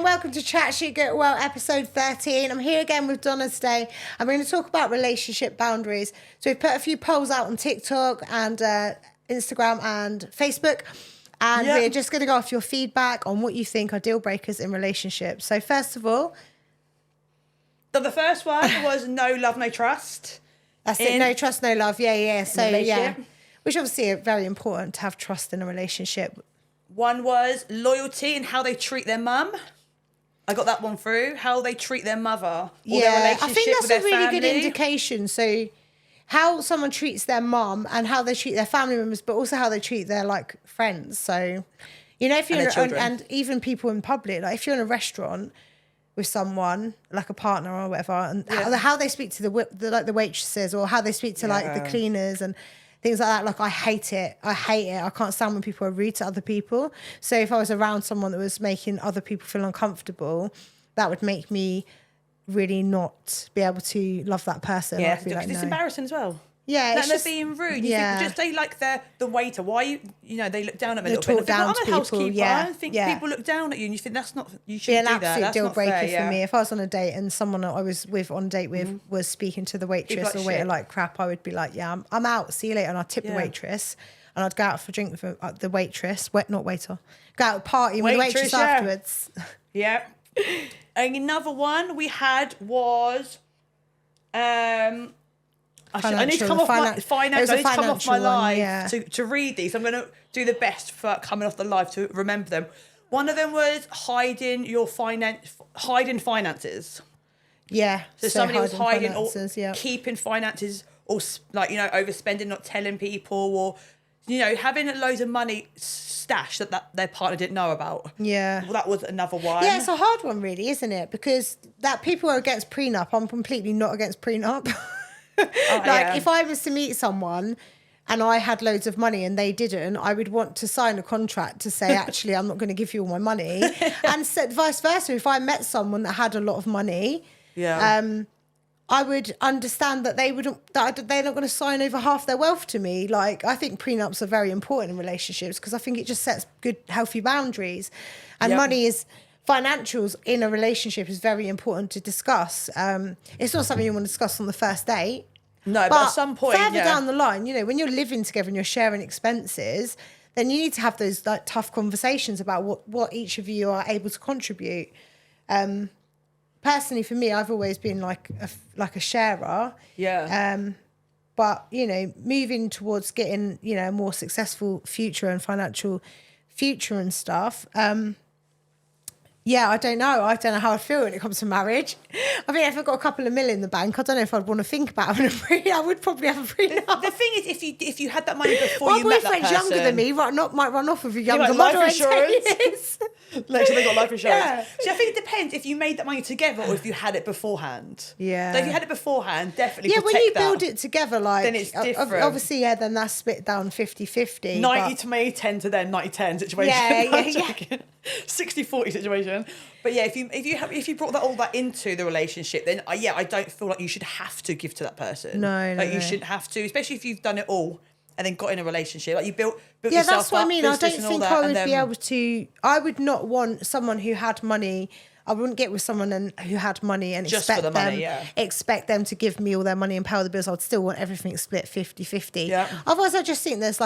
welcome to Chat Shit Get Well, episode 13. I'm here again with Donna today. I'm going to talk about relationship boundaries. So we've put a few polls out on TikTok and Instagram and Facebook. And we're just going to go off your feedback on what you think are deal breakers in relationships. So first of all... The first one was no love, no trust. That's it, no trust, no love. Yeah. So, yeah. Which obviously are very important to have trust in a relationship. One was loyalty and how they treat their mum. I got that one through. How they treat their mother. Or their relationship I think that's with their a really family. good indication. So how someone treats their mum and how they treat their family members, but also how they treat their like friends. So, you know, if you're and even people in public, like if you're in a restaurant with someone like a partner or whatever, and how they speak to the waitresses or how they speak to like the cleaners and things like that. Like I hate it. I can't stand when people are rude to other people. So if I was around someone that was making other people feel uncomfortable, that would make me really not be able to love that person. Yeah, I'd be like, it's no. embarrassing as well. Yeah, it's just being rude. You think, just say like the waiter. Why you know they look down at me a little bit. I'm a housekeeper. I don't think people look down at you, and you think that's not. You shouldn't do that. Absolute That's deal not breaker fair, for me. If I was on a date and someone I was with on a date with was speaking to the waitress or waiter like crap, I would be like, yeah, I'm out. See you later, and I'd tip the waitress, and I'd go out for a drink with the waitress. Not waiter. Go out party with the waitress afterwards. Yeah. And another one we had was. I need to come off my finance. I need to come off my live to read these. I'm going to do the best for coming off the live to remember them. One of them was hiding finances. Yeah. So somebody was hiding or keeping finances, or like overspending, not telling people, or having loads of money stashed that their partner didn't know about. Yeah. Well, that was another one. Yeah, it's a hard one, really, isn't it? Because that people are against prenup. I'm completely not against prenup. If I was to meet someone and I had loads of money and they didn't, I would want to sign a contract to say, actually, I'm not going to give you all my money. And vice versa, if I met someone that had a lot of money, I would understand that they're not going to sign over half their wealth to me. Like, I think prenups are very important in relationships because I think it just sets good, healthy boundaries. And money is... Financials in a relationship is very important to discuss. It's not something you want to discuss on the first date. No, but at some point, further down the line, when you're living together and you're sharing expenses, then you need to have those like tough conversations about what each of you are able to contribute. Personally, for me, I've always been like a sharer. Yeah. But moving towards getting a more successful future and financial future and stuff. Yeah, I don't know. I don't know how I feel when it comes to marriage. I mean, if I've got a couple of mil in the bank, I don't know if I'd want to think about having a prenup. I would probably have a prenup. The thing is, if you had that money before you met that person... My boyfriend's younger than me, might run off with a younger life insurance. Like, so they got life insurance. Yeah. So I think it depends if you made that money together or if you had it beforehand. Yeah. So if you had it beforehand, definitely protect when you build it together, like... Then it's different. Obviously, then that's split down 50-50. 90 to me, 10 to them, 90-10 situation. Yeah. 60-40 situation. But yeah, if you brought all that into the relationship, then I don't feel like you should have to give to that person. No. You shouldn't have to, especially if you've done it all and then got in a relationship. Like you built yourself up. Yeah, that's what I mean. I don't think I would be able to. I would not want someone who had money. I wouldn't get with someone who had money and expect them to give me all their money and pay all the bills. I'd still want everything split 50-50. Yeah. Otherwise, I just think there's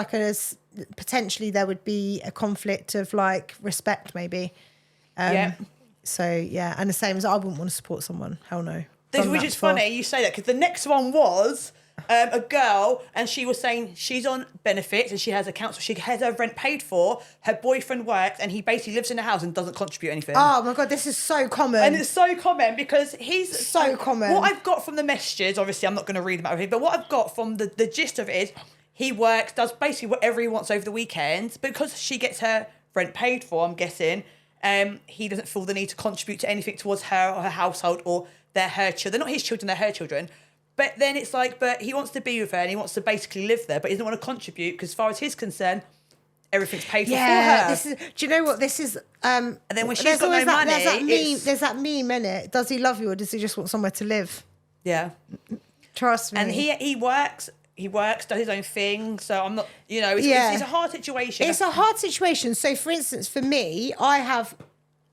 potentially there would be a conflict of like respect maybe. So, and the same as I wouldn't want to support someone. Hell no. Which is funny you say that because the next one was a girl and she was saying she's on benefits and she has a council. She has her rent paid for. Her boyfriend works and he basically lives in the house and doesn't contribute anything. Oh, my God, this is so common. And it's so common because he's... So common. What I've got from the messages, obviously I'm not going to read them out of here, but what I've got from the gist of it is he works, does basically whatever he wants over the weekends because she gets her rent paid for, I'm guessing... he doesn't feel the need to contribute to anything towards her or her household or her children. They're not his children, they're her children. But then it's like, but he wants to be with her and he wants to basically live there, but he doesn't want to contribute because as far as he's concerned, everything's paid for her. Do you know what this is? And then when she's got no money, there's that meme in it. Does he love you or does he just want somewhere to live? Yeah. Trust me. And he works, does his own thing. So I'm not, it's a hard situation. It's a hard situation. So for instance, for me, I have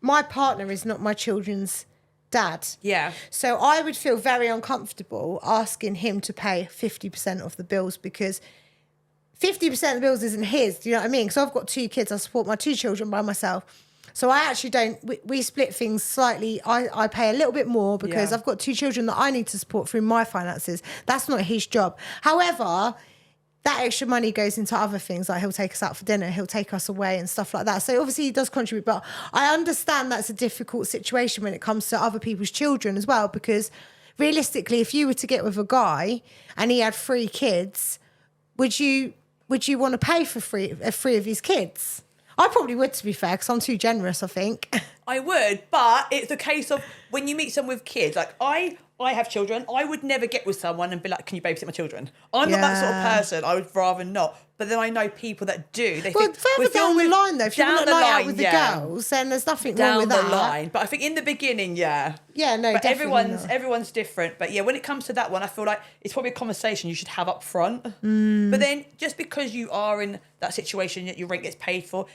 my partner is not my children's dad. Yeah. So I would feel very uncomfortable asking him to pay 50% of the bills, because 50% of the bills isn't his. Do you know what I mean? Because I've got 2 kids. I support my 2 children by myself. So I actually don't, we split things slightly. I pay a little bit more because I've got 2 children that I need to support through my finances. That's not his job. However, that extra money goes into other things, like he'll take us out for dinner, he'll take us away and stuff like that. So obviously he does contribute, but I understand that's a difficult situation when it comes to other people's children as well, because realistically, if you were to get with a guy and he had 3 kids, would you want to pay for 3 of his kids? I probably would, to be fair, because I'm too generous, I think. I would, but it's a case of when you meet someone with kids, like I have children, I would never get with someone and be like, can you babysit my children? I'm not that sort of person. I would rather not. But then I know people that do. They well, think, further down the line, though, if you want to night out with the girls, then there's nothing wrong with that. Down the line. But I think in the beginning, Yeah, no, but definitely everyone's different. But yeah, when it comes to that one, I feel like it's probably a conversation you should have up front. But then just because you are in that situation that your rent gets paid for,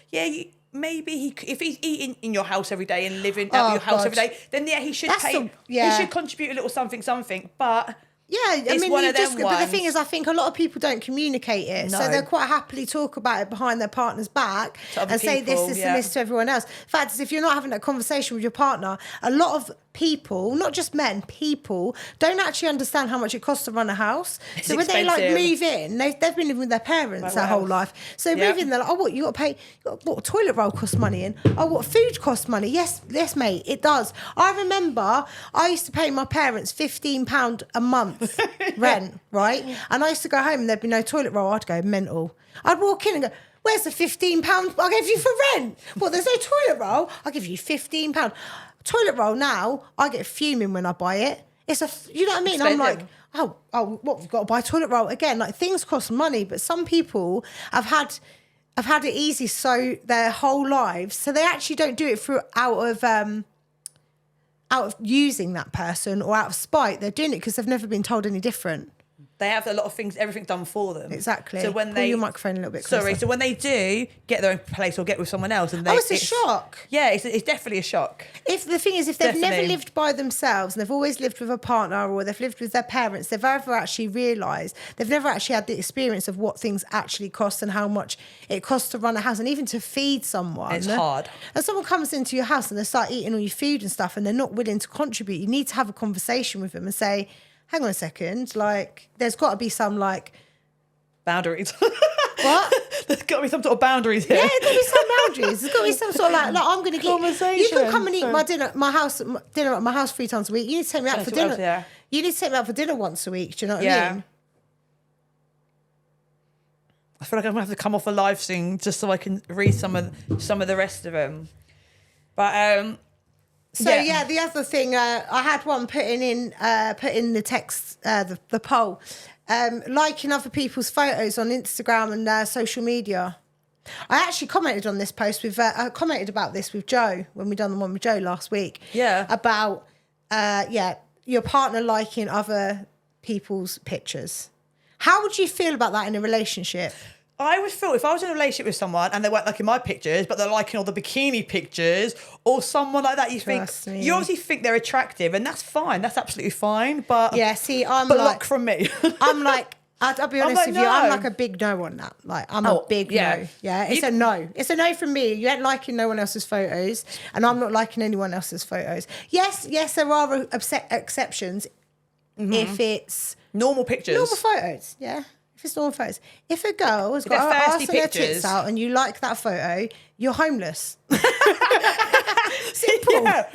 maybe if he's eating in your house every day and living out of your house every day, then he should pay. He should contribute a little something. But I mean, but the thing is, I think a lot of people don't communicate it, so they'll quite happily talk about it behind their partner's back and say this and this to everyone else. The fact is, if you're not having that conversation with your partner, a lot of people, not just men, people don't actually understand how much it costs to run a house. So when they move in, they've been living with their parents their whole life. So move in, they're like, oh, what, you got to pay? What, a toilet roll costs money in? Oh, what, food costs money? Yes, mate, it does. I remember I used to pay my parents £15 a month rent, right? And I used to go home and there'd be no toilet roll. I'd go mental. I'd walk in and go, where's the £15 I gave you for rent? Well, there's no toilet roll. I'll give you £15. Toilet roll now, I get fuming when I buy it. You know what I mean? I'm like, oh, what, we've got to buy toilet roll again? Like, things cost money, but some people have had it easy so their whole lives, so they actually don't do it out of using that person or out of spite. They're doing it because they've never been told any different. They have a lot of things, everything done for them. Exactly. So when pull your microphone a little bit closer. So when they do get their own place or get with someone else, and it's a shock. Yeah, it's definitely a shock. If they've never lived by themselves and they've always lived with a partner or they've lived with their parents, they've never actually realised, they've never actually had the experience of what things actually cost and how much it costs to run a house and even to feed someone. It's hard. And someone comes into your house and they start eating all your food and stuff and they're not willing to contribute. You need to have a conversation with them and say, hang on a second, like, there's got to be some, like... boundaries. What? There's got to be some sort of boundaries here. Yeah, there's got to be some boundaries. There's got to be some sort of, like I'm going to get... Conversation. You can come and eat dinner at my house 3 times a week. You need to take me out for dinner. Else, you need to take me out for dinner once a week. Do you know what I mean? I feel like I'm going to have to come off a live soon just so I can read some of the rest of them. But... So the other thing, I had one put in the text, the poll, liking other people's photos on Instagram and social media. I actually commented on this post I commented about this with Joe when we done the one with Joe last week. Yeah. About your partner liking other people's pictures. How would you feel about that in a relationship? I would feel if I was in a relationship with someone and they weren't liking my pictures, but they're liking all the bikini pictures or someone like that, you obviously think they're attractive, and that's fine. That's absolutely fine. But look from me. I'm like, I'll be honest with you. I'm like a big no on that. Like, I'm a big no. Yeah, it's a no. It's a no from me. You ain't liking no one else's photos, and I'm not liking anyone else's photos. Yes, there are exceptions if it's normal pictures, normal photos. Yeah. If it's normal photos. If a girl has got her ass and her tits out and you like that photo, you're homeless. Simple. Yeah.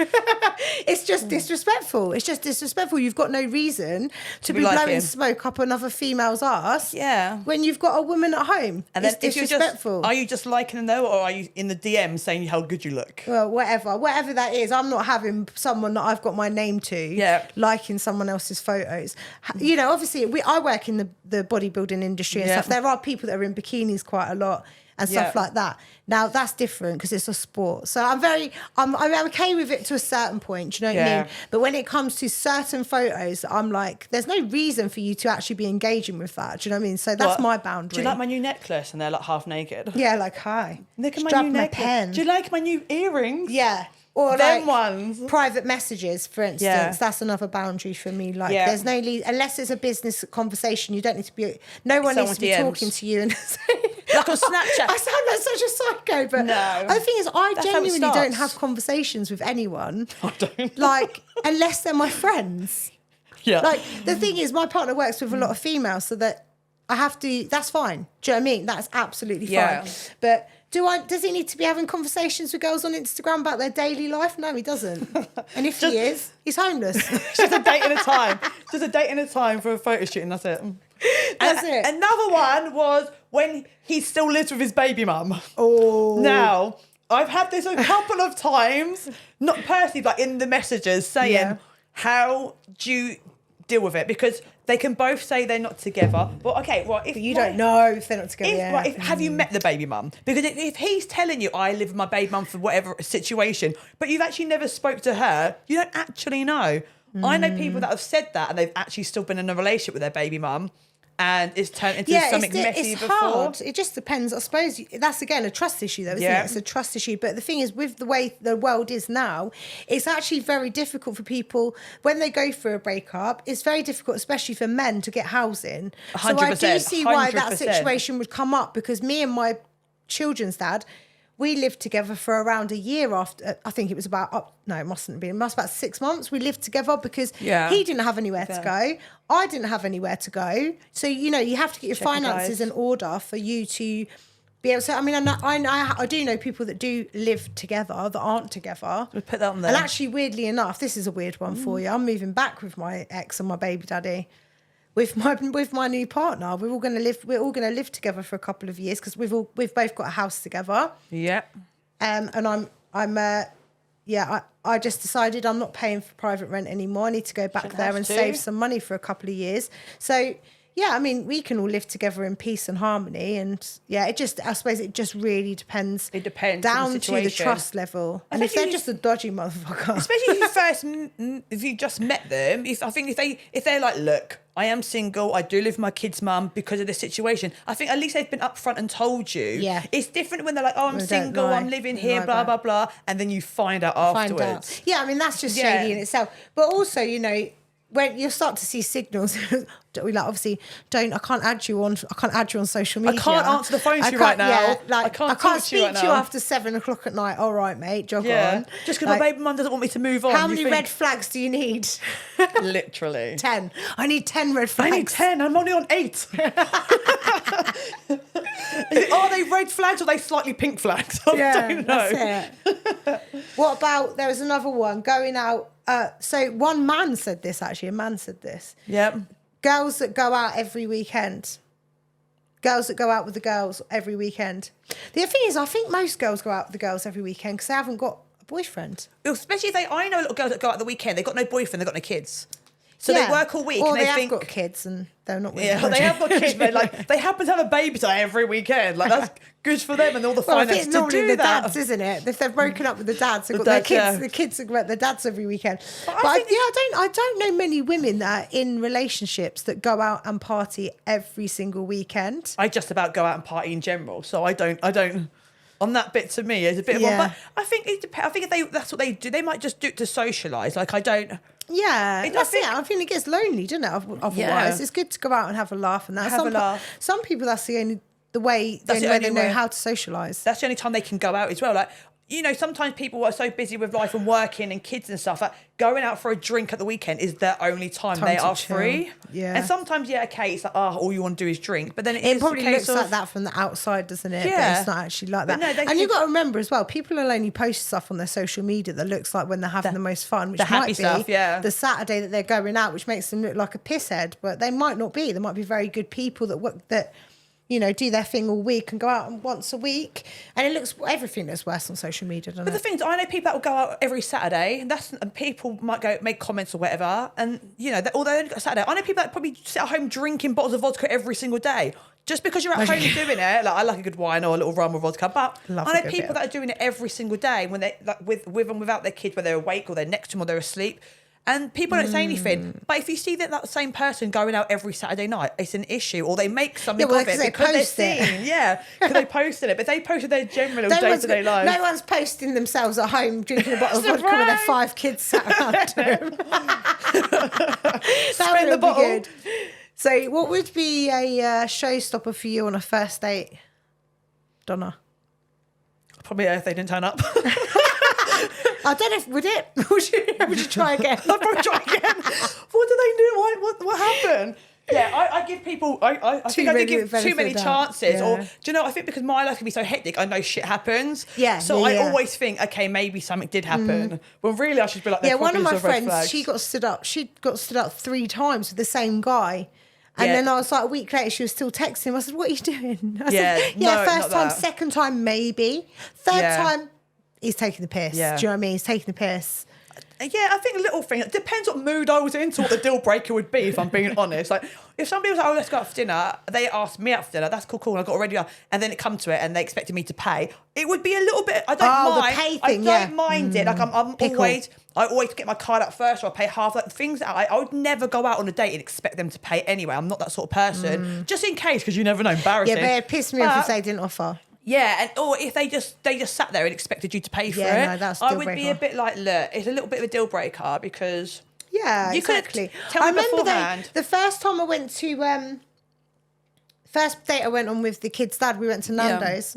It's just disrespectful. It's just disrespectful. You've got no reason to be blowing smoke up another female's ass. Yeah. When you've got a woman at home. And then it's disrespectful. Are you just liking them though, or are you in the DM saying how good you look? Well, whatever that is, I'm not having someone that I've got my name to liking someone else's photos. You know, obviously I work in the bodybuilding industry and stuff. There are people that are in bikinis quite a lot and stuff like that. Now that's different because it's a sport. So I'm okay with it to a certain point. Do you know what I mean? But when it comes to certain photos, I'm like, there's no reason for you to actually be engaging with that. Do you know what I mean? So that's my boundary. Do you like my new necklace? And they're like half naked. Yeah, like hi. Look at my new necklace. Do you like my new earrings? Yeah. Or them like ones. private messages, for instance, that's another boundary for me. Like, there's no unless it's a business conversation, you don't need to be. No one needs to be talking to you and saying, like on Snapchat. I sound like such a psycho, but the thing is, I genuinely don't have conversations with anyone. I don't. Like, unless they're my friends. Yeah. Like, the thing is, my partner works with a lot of females, so that I have to. That's fine. Do you know what I mean? That's absolutely fine. But does he need to be having conversations with girls on Instagram about their daily life? No, he doesn't. And if he is, he's homeless. Just a date and a time. Just a date and a time for a photo shoot, and that's it. That's it. Another one was when he still lives with his baby mum. Oh. Now, I've had this a couple of times, not personally, but in the messages saying, how do you deal with it? Because they can both say they're not together. But okay, well, if but you don't know if they're not together. Have you met the baby mum? Because if he's telling you, I live with my baby mum for whatever situation, but you've actually never spoke to her, you don't actually know. I know people that have said that and they've actually still been in a relationship with their baby mum, and it's turned into something messy it's before. Hard. It just depends. I suppose that's, again, a trust issue, though, isn't it? It's a trust issue. But the thing is, with the way the world is now, it's actually very difficult for people, when they go through a breakup, it's very difficult, especially for men, to get housing. 100%, so I do see why that 100%. situation would come up, because me and my children's dad, we lived together for around a year after. I think it was about it must have been about 6 months. We lived together because he didn't have anywhere to go. I didn't have anywhere to go. So you have to get your finances in order for you to be able to. I mean, I do know people that do live together that aren't together. We'll put that on there. And actually, weirdly enough, this is a weird one for you. I'm moving back with my ex and my baby daddy. With my new partner, we're all going to live together for a couple of years, because we've both got a house together. Yeah. And I just decided I'm not paying for private rent anymore. I need to go back there and save some money for a couple of years. So yeah, I mean, we can all live together in peace and harmony. And I suppose it just really depends. It depends down on the to the situation. trust level. And if they're just a dodgy motherfucker, especially if you just met them, if they're like, look, I am single, I do live with my kid's mum because of this situation, I think at least they've been upfront and told you. Yeah. It's different when they're like, oh, I'm single, I'm living here, blah, blah, blah. And then you find out afterwards. Yeah, I mean, that's just shady in itself. But also, when you start to see signals, I can't add you on social media. I can't answer the phone to you right now. Yeah, I can't speak to you after 7 o'clock at night. All right, mate, jog on. Just because my baby mum doesn't want me to move on. How many red flags do you need? Literally. 10. I need 10 red flags. I need 10. I'm only on 8. Are they red flags or are they slightly pink flags? I don't know. That's it. What about, there was another one, going out. So one man said this, actually. A man said this. Yep. Girls that go out every weekend. Girls that go out with the girls every weekend. The thing is, I think most girls go out with the girls every weekend because they haven't got a boyfriend. Especially I know little girls that go out the weekend, they've got no boyfriend, they've got no kids. So they work all week. Or and they have got kids and they're not with they have got kids, but they happen to have a babysitter every weekend. Like, that's good for them and all the finances to do the that. dads, isn't it? If they've broken up with the dads, they've got their kids. The kids have got their dads every weekend. But I don't know many women that are in relationships that go out and party every single weekend. I just about go out and party in general, so I don't. On that bit, to me, is a bit of one. But I think it depends. I think if that's what they do, they might just do it to socialise. Like, I don't. Yeah, that's it. I think it gets lonely, doesn't it? Otherwise, it's good to go out and have a laugh and that. Some people, that's the only way they know how to socialise. That's the only time they can go out as well. Like, sometimes people are so busy with life and working and kids and stuff that going out for a drink at the weekend is their only time they are free. Yeah. And sometimes, it's like, all you want to do is drink. But then it probably looks like that from the outside, doesn't it? Yeah. But it's not actually like that. No, and you've got to remember as well, people will only post stuff on their social media that looks like when they're having the most fun, which might be the Saturday that they're going out, which makes them look like a pisshead. But they might not be. They might be very good people that do their thing all week and go out once a week. And everything looks worse on social media, doesn't it? But the thing is, I know people that will go out every Saturday, and people might go make comments or whatever, and, although they only got Saturday, I know people that probably sit at home drinking bottles of vodka every single day. Just because you're at home doing it, like, I like a good wine or a little rum or vodka, but I know people that are doing it every single day when they with and without their kids, whether they're awake or they're next to them or they're asleep. And people don't say anything. But if you see that same person going out every Saturday night, it's an issue. Or they make something of it because they're seen. Yeah, because they posted it. But they posted their general day-to-day life. No one's posting themselves at home drinking a bottle of vodka with their 5 kids sat around them. That would be good. So what would be a showstopper for you on a first date, Donna? Probably if they didn't turn up. I don't know. Would it? Would you try again? I'd probably try again. What did they do? What happened? Yeah, I give people. I think I did give too many chances. Yeah. Or do you know? I think because my life can be so hectic, I know shit happens. Yeah. So I always think, okay, maybe something did happen. Well, really, I should be like, yeah. One of my friends, she got stood up. She got stood up 3 times with the same guy. And then I was like, a week later, she was still texting him. I said, "What are you doing?" I said, first time, second time, maybe. Third time, he's taking the piss. Yeah. Do you know what I mean? He's taking the piss. Yeah, I think a little thing. It depends what mood I was in to what the deal breaker would be, if I'm being honest. Like, if somebody was like, "Oh, let's go out for dinner," they asked me out for dinner. That's cool. I got already up, and then it come to it, and they expected me to pay. It would be a little bit. I don't mind. The pay thing, I don't mind it. Like I always get my card out first, or I pay half. Like things that I would never go out on a date and expect them to pay anyway. I'm not that sort of person. Just in case, because you never know. Embarrassing. Yeah, but it pissed me off if they didn't offer. Yeah, or if they just sat there and expected you to pay for it, no, that's I would be a bit like, look, it's a little bit of a deal breaker because exactly. Tell me beforehand. The first time I went to first date I went on with the kid's dad, we went to Nando's.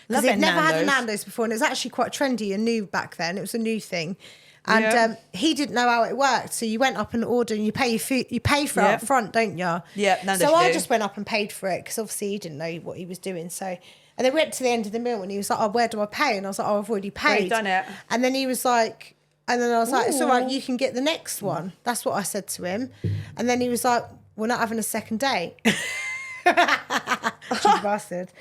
Because they'd never had a Nando's before, and it was actually quite trendy and new back then. It was a new thing. And he didn't know how it worked. So you went up and ordered and you pay your food, you pay for it up front, don't you? Yeah, Nando's so I just went up and paid for it because obviously he didn't know what he was doing. So, and then we went to the end of the meal and he was like, "Oh, where do I pay?" And I was like, "Oh, I've already paid." Already done it. And then he was like, and then I was like, "It's all right, you can get the next one." That's what I said to him. And then he was like, "We're not having a second date." Cheeky bastard.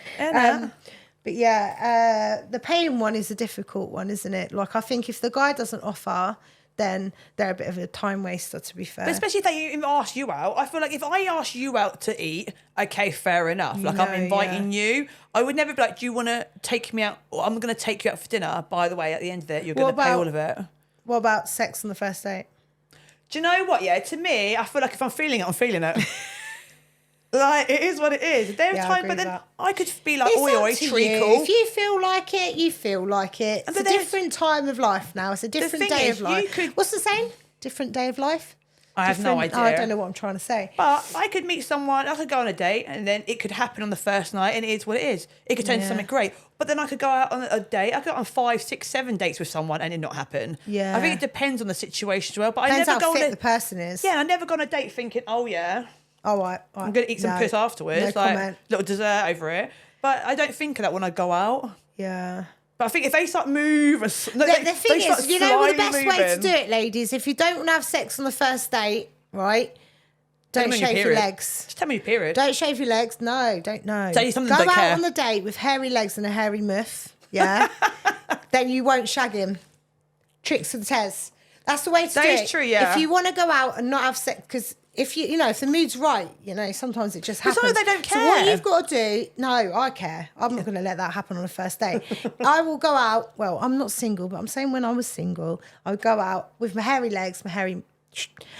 But yeah, the paying one is a difficult one, isn't it? Like, I think if the guy doesn't offer, then they're a bit of a time waster, to be fair. But especially if they even ask you out. I feel like if I ask you out to eat, okay, fair enough. Like, I'm inviting you. I would never be like, "Do you want to take me out?" Or, "I'm going to take you out for dinner. By the way, at the end of it, you're going to pay all of it." What about sex on the first date? Do you know what? Yeah, to me, I feel like if I'm feeling it, I'm feeling it. Like, it is what it is. There's time, but then I could be like, oi, treacle. If you feel like it, you feel like it. It's a different time of life now. It's a different day of life. What's the saying? Different day of life? I have no idea. I don't know what I'm trying to say. But I could meet someone, I could go on a date, and then it could happen on the first night, and it is what it is. It could turn into something great. But then I could go out on a date. I could go on 5, 6, 7 dates with someone, and it not happen. Yeah. I think it depends on the situation as well. But Depends I never how go fit on the person is. Yeah, I never go on a date thinking, "Oh yeah, all right. I'm going to eat some piss afterwards." No like comment. Little dessert over it. But I don't think of that when I go out. Yeah. But I think if they start moving... The thing is, you know what the best way to do it, ladies? If you don't want to have sex on the first date, right, don't shave your legs. Just tell me your period. Don't shave your legs. No, don't know. Tell you something, Go don't care. out on the date with hairy legs and a hairy muff, yeah? Then you won't shag him. Tricks of the Tez. That's the way to do it. That is true, yeah. If you want to go out and not have sex, because if if the mood's right, sometimes it just happens. Sometimes they don't care. So what you've got to do, no, I care. I'm not going to let that happen on a first date. I will go out, well, I'm not single, but I'm saying when I was single, I would go out with my hairy legs, and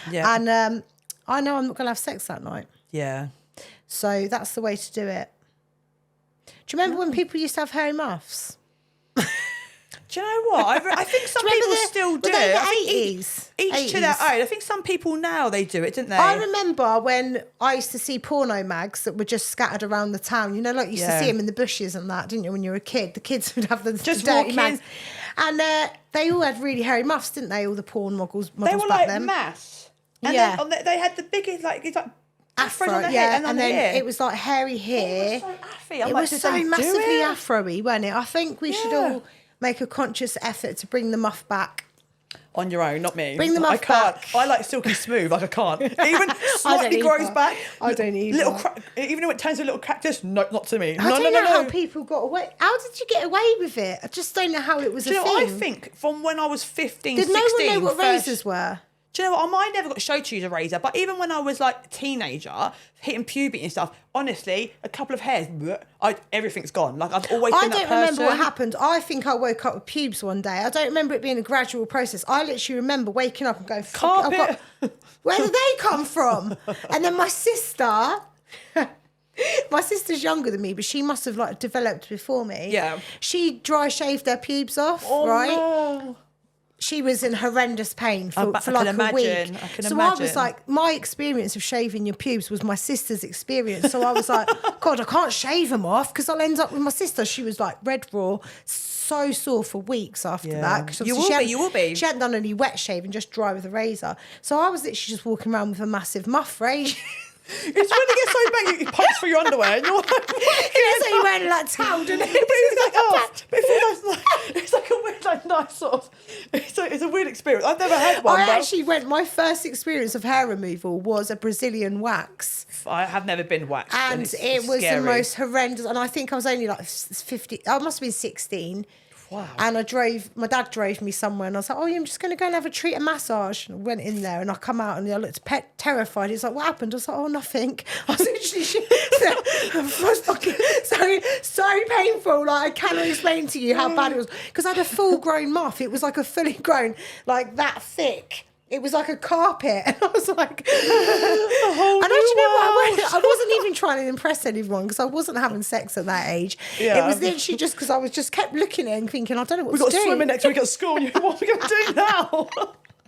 I know I'm not going to have sex that night. Yeah. So that's the way to do it. Do you remember when people used to have hairy muffs? Do you know what? I think some people still do. Were they the 80s? Each to their own. I think some people now, they do it, didn't they? I remember when I used to see porno mags that were just scattered around the town. You know, like you used to see them in the bushes and that, didn't you, when you were a kid? The kids would have the dirty mags. And they all had really hairy muffs, didn't they, all the porn models they were back like then? mass. And then they had the biggest, it's like afro on the head and then it was like hairy hair. It was so massively afro-y, wasn't it? I think we should all make a conscious effort to bring the muff back. On your own, not me. Bring the muff back. I like silky smooth, like I can't. Even slightly grows back. I don't either. Even though it turns to a little cactus, no, not to me. I don't know how people got away. How did you get away with it? I just don't know how it was a thing. I think from when I was 15, did 16... Did no one know what razors were? Do you know what? I never got showed to use a razor, but even when I was like a teenager, hitting puberty and stuff, honestly, a couple of hairs, everything's gone. Like I've always been that person. I don't remember what happened. I think I woke up with pubes one day. I don't remember it being a gradual process. I literally remember waking up and going, fuck it, where did they come from? And then my sister's younger than me, but she must have like developed before me. Yeah. She dry shaved her pubes off, right? No. She was in horrendous pain for like a week. I was like, my experience of shaving your pubes was my sister's experience. So I was like, God, I can't shave them off because I'll end up with my sister. She was like red raw, so sore for weeks after that. You will be. She hadn't done any wet shaving, just dry with a razor. So I was literally just walking around with a massive muff razor. It's when it gets so big, it pumps through your underwear, and you're like, it's like you're wearing like towel, doesn't it? It's like a weird, like nice sort of. It's a weird experience. I've never had one. My first experience of hair removal was a Brazilian wax. I have never been waxed, and it was scary. The most horrendous. And I think I was only like 50. I must have been 16. Wow. And my dad drove me somewhere and I was like, I'm just going to go and have a treat, a massage. And I went in there and I come out and I looked terrified. He's like, what happened? I was like, nothing. I was literally so painful. Like, I cannot explain to you how bad it was. Because I had a full grown muff. It was like a fully grown, like that thick. It was like a carpet. And I was like, I wasn't even trying to impress anyone because I wasn't having sex at that age. Yeah. It was literally just because I was just kept looking at it and thinking, I don't know what to do. We've got swimming next week at school. What are we going to do now?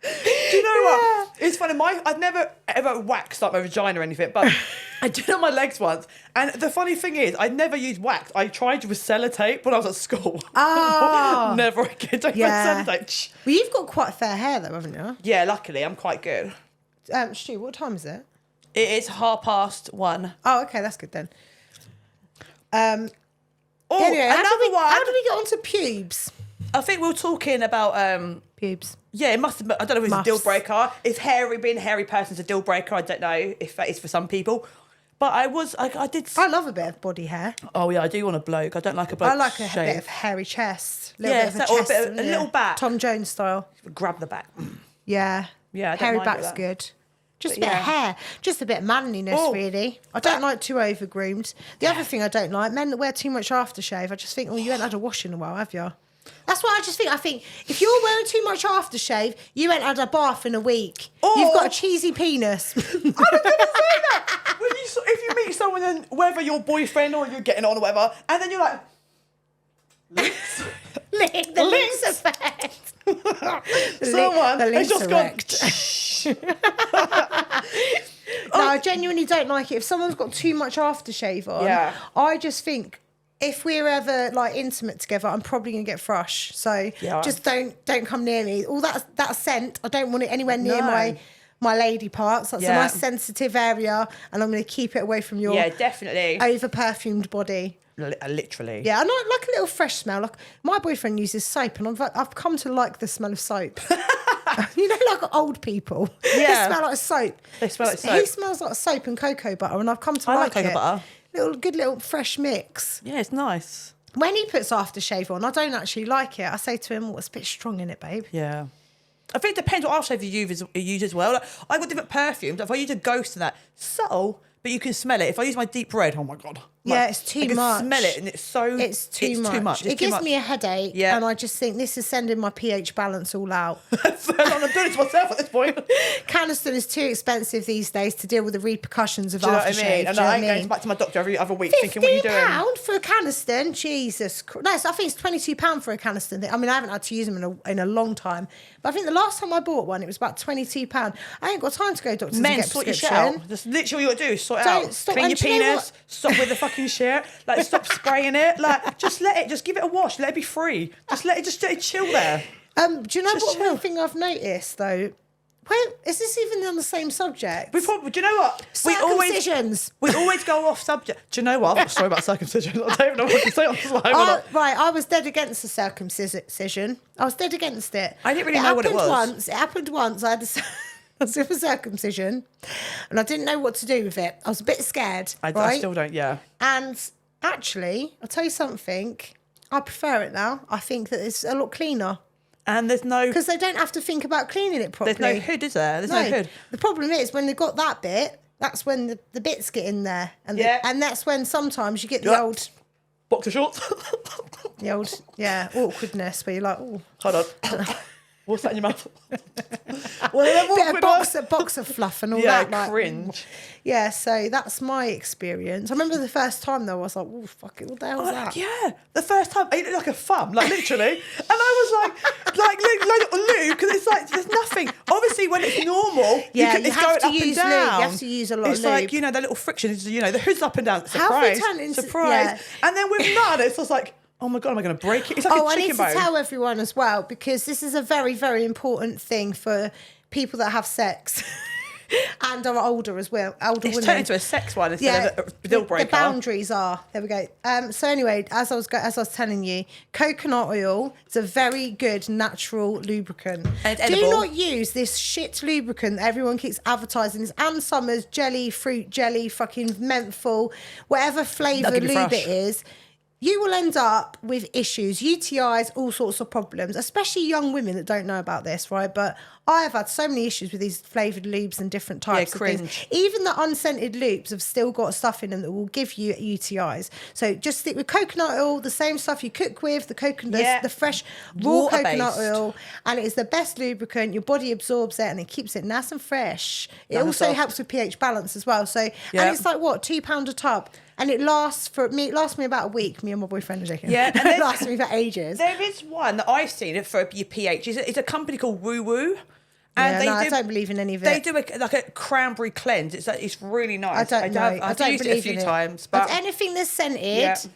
Do you know what? It's funny. I've never ever waxed like my vagina or anything, but I did it on my legs once. And the funny thing is, I never used wax. I tried with sellotape when I was at school. Oh. Never again. Don't use sellotape. Well, you've got quite fair hair though, haven't you? Yeah, luckily. I'm quite good. Stu, what time is it? It is 1:30. Oh, okay. That's good then. Anyway, how do we get onto pubes? I think we were talking about... pubes. Yeah, it must have been, I don't know if it's a deal breaker. If being a hairy person's a deal breaker, I don't know if that is for some people. But I did... I love a bit of body hair. Oh, yeah, I do want a bloke. I don't like a bloke I like a bit of hairy chest. A little back. Tom Jones style. Grab the back. Yeah. Yeah, hairy back's good. Just a bit of hair. Just a bit of manliness, really. I don't like too over-groomed. The other thing I don't like, men that wear too much aftershave, I just think, you ain't had a wash in a while, have you? That's what I just think. I think if you're wearing too much aftershave, you ain't had a bath in a week. You've got a cheesy penis. I was going to say that. If you meet someone, and whether your boyfriend or you're getting on or whatever, and then you're like... the links effect. Someone has just gone... No, I genuinely don't like it. If someone's got too much aftershave on, I just think... If we're ever like intimate together, I'm probably gonna get thrush. So just don't come near me. All that scent, I don't want it anywhere near my lady parts. That's a nice sensitive area, and I'm gonna keep it away from your definitely over perfumed body. Literally. Yeah, I like a little fresh smell. Like my boyfriend uses soap, and I've come to like the smell of soap. You know, like old people. Yeah, they smell like soap. They smell like soap. He smells like soap and cocoa butter, and I've come to like cocoa butter. Good little fresh mix. Yeah, it's nice. When he puts aftershave on, I don't actually like it. I say to him, it's a bit strong in it, babe. Yeah. I think it depends what aftershave you use as well. Like, I've got different perfumes. If I use a Ghost and that, subtle, but you can smell it. If I use my Deep Red, oh my God. Yeah, it's too much. I can smell it and it's too much. It gives me a headache and I just think this is sending my pH balance all out. I'm doing it to myself at this point. Canesten is too expensive these days to deal with the repercussions of aftershave. Do you know what I mean? And I ain't going back to my doctor every other week thinking, what are you doing? £15 for a Canesten? Jesus Christ. No, I think it's £22 for a Canesten. I mean, I haven't had to use them in a long time. But I think the last time I bought one, it was about £22. I ain't got time to go to doctors and get sort prescription. Your shit out. That's literally what you got to do. Sort it out. Clean your penis. Stop with the fucking shit. Like, stop spraying it. Like, just give it a wash. Let it be free. Just let it chill there. Do you know what one thing I've noticed though? Is this even on the same subject? Do you know what? Circumcisions. We always go off subject. Do you know what? I'm sorry about circumcision. I don't even know what to say on this line. Right, I was dead against the circumcision. I was dead against it. I didn't really know what it was. It happened once. I had a circumcision, and I didn't know what to do with it. I was a bit scared. I still don't. Yeah. And actually, I'll tell you something. I prefer it now. I think that it's a lot cleaner. And there's no... Because they don't have to think about cleaning it properly. There's no hood, is there? There's no hood. The problem is when they've got that bit, that's when the bits get in there. And and that's when sometimes you get the old... Boxer shorts. The old, awkwardness where you're like, oh. Hold on. What's that in your mouth? Bit of boxer fluff and all that. Yeah, cringe. Yeah, so that's my experience. I remember the first time though, I was like, oh, fuck it, what the hell's that? Yeah, the first time, it looked like a thumb, like literally. And I was like lube, because it's like, there's nothing. Obviously, when it's normal, you it's have going to up use and down. lube. You have to use a lot of lube. It's like, the little friction is, the hood's up and down. Surprise. Surprise. Yeah. And then with none, it's just like, oh my God, am I going to break it? It's like a chicken bone. I need to tell everyone as well, because this is a very, very important thing for people that have sex and are older as well. Older women. It's turned into a sex one instead of a deal breaker. The boundaries are. There we go. So anyway, as I was telling you, coconut oil is a very good natural lubricant. And it's Do edible. not use this shit lubricant that everyone keeps advertising. It's Ann Summers jelly, fruit jelly, fucking menthol, whatever flavour lube it is. You will end up with issues, UTIs, all sorts of problems, especially young women that don't know about this, right? But I have had so many issues with these flavoured lubes and different types of things. Even the unscented lubes have still got stuff in them that will give you UTIs. So just stick with coconut oil, the same stuff you cook with, the fresh raw coconut oil, and it is the best lubricant. Your body absorbs it and it keeps it nice and fresh. It also helps with pH balance as well. So and it's like what, £2 a tub. And it lasts me about a week. Me and my boyfriend are joking. Yeah, and it lasts me for ages. There is one that I've seen it for your pH. It's a company called Woo Woo. And I don't believe in any of it. They do a cranberry cleanse. It's really nice. I don't used believe it a few in it. times. But anything that's scented,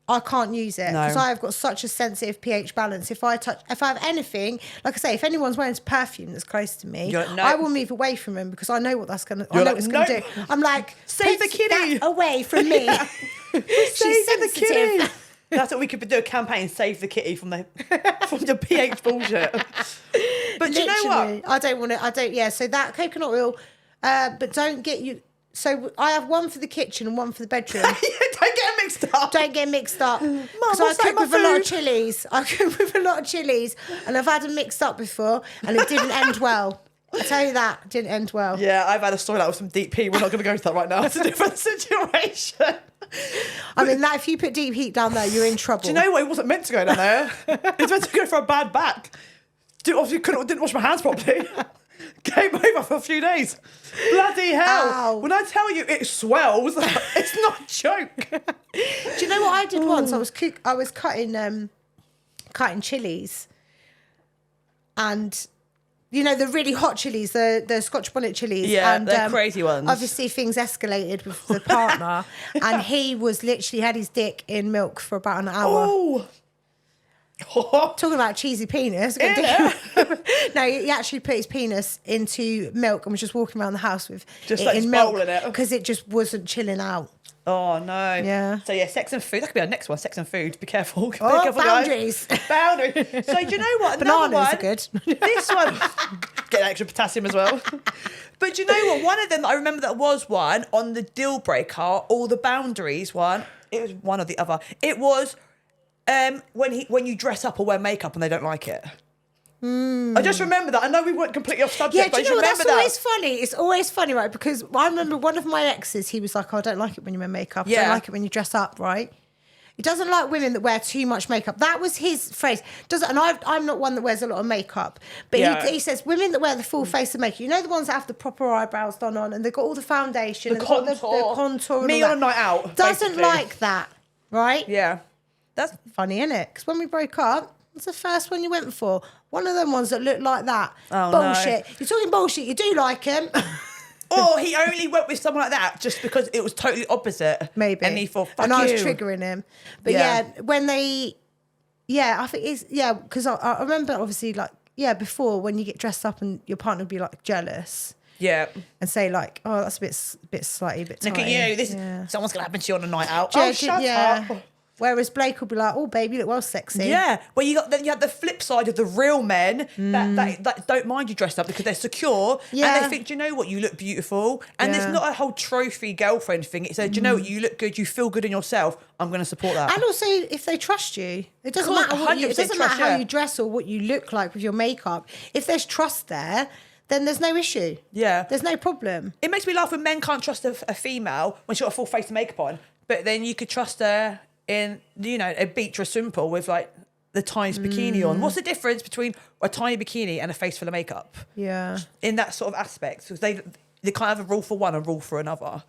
I can't use it because I have got such a sensitive pH balance. If I have anything, like I say, if anyone's wearing perfume that's close to me, I will move away from them because I know what that's gonna. I know what it's gonna do. I'm like, save the kitty away from me. She's sensitive. The kitty. That's what we could do, a campaign, save the kitty from the pH bullshit. But do you know what? I don't want to. Yeah. So that coconut oil, but don't get you. So I have one for the kitchen and one for the bedroom. Don't get them mixed up. Don't get mixed up. Because I cook with a lot of chilies. And I've had them mixed up before and it didn't end well. I tell you that, it didn't end well. Yeah, I've had a story like with some deep heat. We're not going to go into that right now. It's a different situation. I mean, if you put deep heat down there, you're in trouble. Do you know what? It wasn't meant to go down there. It was meant to go for a bad back. Obviously, didn't wash my hands properly. Came over for a few days. Bloody hell. Ow. When I tell you it swells, it's not a joke. Do you know what I did once? I was cutting chilies. And, the really hot chilies, the Scotch bonnet chilies. Yeah, and, they're crazy ones. Obviously, things escalated with the partner. And he was literally had his dick in milk for about an hour. Oh. Talking about cheesy penis. Yeah. No, he actually put his penis into milk and was just walking around the house with just it in milk it because it just wasn't chilling out. Oh no! Yeah. So sex and food. That could be our next one. Sex and food. Be careful. Be careful, boundaries. Guys. Boundaries. So do you know what? Bananas are good. This one. Get extra potassium as well. But do you know what? One of them that I remember that was one on the deal breaker or the boundaries one. It was one or the other. It was. When you dress up or wear makeup and they don't like it. I just remember that. I know we weren't completely off subject, but I just remember that. Always funny. It's always funny, right? Because I remember one of my exes, he was like, I don't like it when you wear makeup. I don't like it when you dress up, right? He doesn't like women that wear too much makeup. That was his phrase. And I'm not one that wears a lot of makeup. But he says women that wear the full face of makeup, the ones that have the proper eyebrows done on and they've got all the foundation. The contour. The contour. Me on a night out. Doesn't basically. like that, right? Yeah. That's funny, isn't it? Because when we broke up, what's the first one you went for? One of them ones that looked like that. Oh, bullshit. No. You're talking bullshit. You do like him. Or he only went with someone like that just because it was totally opposite. Maybe. And he thought, fuck and you. I was triggering him. But when they... Yeah, I think it's... Yeah, because I remember obviously before when you get dressed up and your partner would be jealous. Yeah. And say that's a bit slutty, a bit tight. Look at you. Someone's going to happen to you on a night out. Shut up. Whereas Blake will be like, oh, baby, you look well sexy. Yeah. Well, you have the flip side of the real men that don't mind you dressed up because they're secure and they think, do you know what, you look beautiful. And it's not a whole trophy girlfriend thing. It's a, do you know what, you look good, you feel good in yourself. I'm going to support that. And also, if they trust you, it doesn't matter how you dress or what you look like with your makeup. If there's trust there, then there's no issue. Yeah. There's no problem. It makes me laugh when men can't trust a female when she's got a full face of makeup on, but then you could trust her in, you know, a beach or a swim pool with like the tiniest bikini on. What's the difference between a tiny bikini and a face full of makeup? Yeah. In that sort of aspect, because they can't have a rule for one and a rule for another.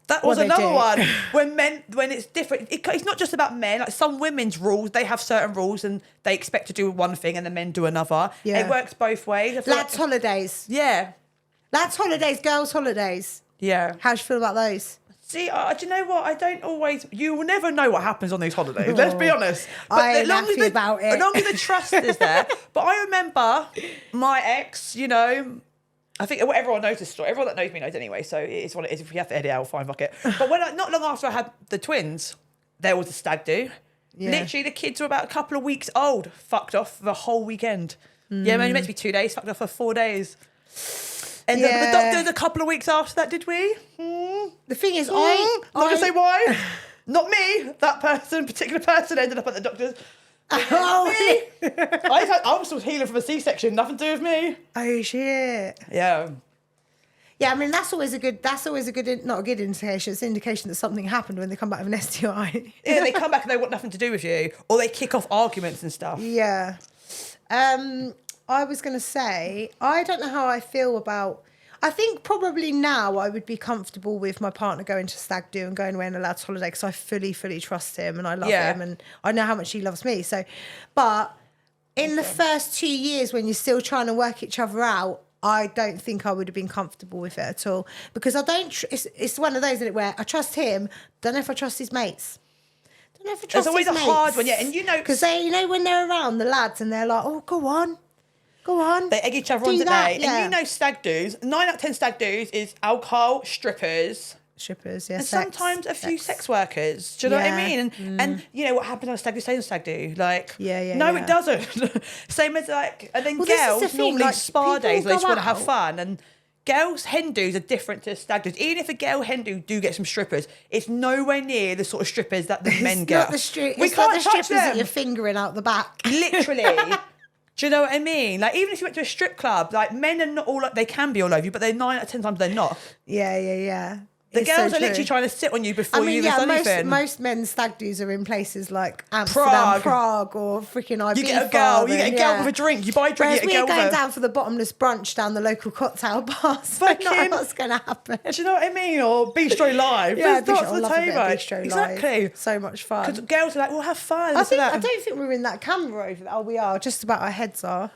That was another one when it's different. It's not just about men. Like some women's rules, they have certain rules and they expect to do one thing and the men do another. Yeah. It works both ways. Lads' holidays. Yeah. Lads' holidays, girls' holidays. Yeah. How do you feel about those? See, do you know what? I don't always. You will never know what happens on these holidays. Let's be honest. But I'm happy about it. As long as the trust is there. But I remember my ex. You know, I think everyone knows this story. Everyone that knows me knows anyway. So it's what it is. If we have to edit out, fine, fuck it. But not long after I had the twins, there was a stag do. Yeah. Literally, the kids were about a couple of weeks old. Fucked off the whole weekend. Yeah, only meant to be 2 days. Fucked off for 4 days. And the doctors a couple of weeks after that, did we? The thing is, not gonna say why. Not me. That particular person ended up at the doctor's. Oh, I'm still healing from a C-section. Nothing to do with me. Oh shit. Yeah. Yeah, I mean that's always a good, not a good indication. It's an indication that something happened when they come back with an STI. Yeah, they come back and they want nothing to do with you, or they kick off arguments and stuff. Yeah. I was going to say, I don't know how I feel about... I think probably now I would be comfortable with my partner going to stag do and going away on a lad's holiday because I fully trust him and I love him and I know how much he loves me. So, but in the first 2 years when you're still trying to work each other out, I don't think I would have been comfortable with it at all because I don't... it's one of those, isn't it, where I trust him, don't know if I trust his mates. Don't know if I trust his mates. It's always a hard one, yeah. And you know... Because they, you know, when they're around, the lads, and they're like, oh, go on. They egg each other on today. Yeah. And you know stag do's, 9 out of 10 stag do's is alcohol, strippers. Strippers, yeah. And sometimes a few sex workers. Do you know what I mean? And you know what happens on a stag do stays on stag do. Like, no, it doesn't. Same as like, and then girls normally like, spa days, they just want to have fun. And girls' hen do's are different to stag do's. Even if a girl hen do get some strippers, it's nowhere near the sort of strippers that the men get. We can't touch strippers that you're fingering out the back. Literally. Do you know what I mean? Like, even if you went to a strip club, like, men are not all, they can be all over you, but they're 9 out of 10 times they're not. Yeah. The girls are literally trying to sit on you before you even anything. Most men's stag do's are in places like Amsterdam, Prague, or freaking Ibiza. You get a girl with a drink. You buy a drink, you get a girl with we're going down for the bottomless brunch down the local cocktail bar. So I know what's going to happen. Do you know what I mean? Or Bistro Live. Yeah, Bistro Live. Exactly. So much fun. Because girls are like, well, have fun. I don't think we're in that camera over there. Oh, we are. Just about our heads are.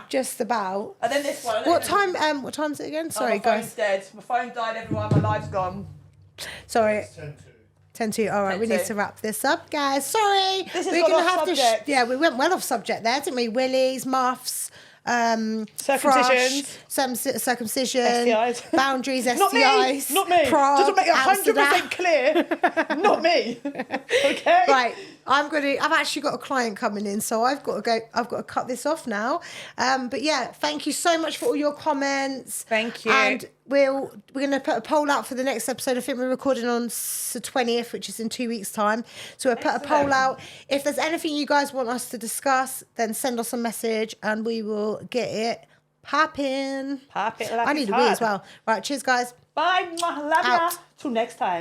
Just about. And then this one. What time is it again? Sorry, guys. My phone's dead. My phone died, everyone. My life's gone. Sorry. 10-2. All right, we need to wrap this up, guys. Sorry. This is we're gonna have subject. to. We went well off subject there, didn't we? Willies, muffs, circumcisions, circumcision, STIs. Boundaries, STIs. Not me. Prague, doesn't make 100% clear. Not me. Okay. Right. I've actually got a client coming in, so I've got to cut this off now. But yeah, thank you so much for all your comments. Thank you. And we're going to put a poll out for the next episode. I think we're recording on the 20th, which is in 2 weeks' time. So we'll put a poll out. If there's anything you guys want us to discuss, then send us a message and we will get it popping. Pop it like I need a wee as well. Right, cheers, guys. Bye. Love ya. Till next time.